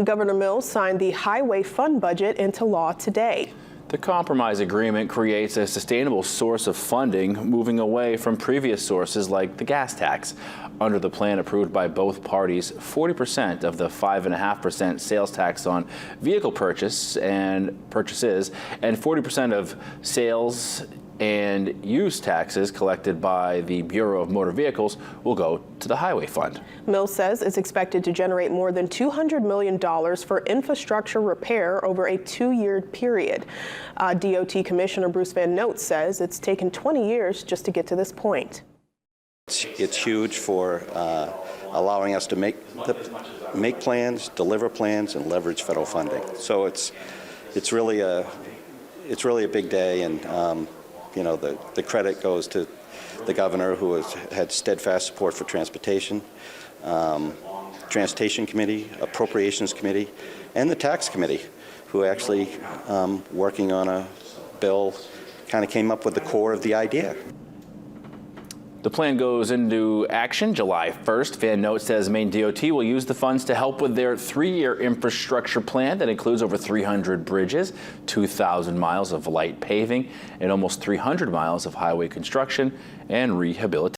Governor Mills signed the Highway Fund budget into law today. The compromise agreement creates a sustainable source of funding, moving away from previous sources like the gas tax. Under the plan approved by both parties, 40% of the 5.5% sales tax on vehicle purchases and 40% of sales and use taxes collected by the Bureau of Motor Vehicles will go to the Highway Fund. Mills says it's expected to generate more than $200 million for infrastructure repair over a 2-year period. DOT Commissioner Bruce Van Note says it's taken 20 years just to get to this point. It's huge for allowing us to make plans, deliver plans, and leverage federal funding. So it's really a big day, and you know, the credit goes to the governor, who has had steadfast support for transportation committee, appropriations committee, and the tax committee, who actually working on a bill kind of came up with the core of the idea. The plan goes into action July 1st. Van Note says Maine DOT will use the funds to help with their 3-year infrastructure plan that includes over 300 bridges, 2,000 miles of light paving, and almost 300 miles of highway construction and rehabilitation.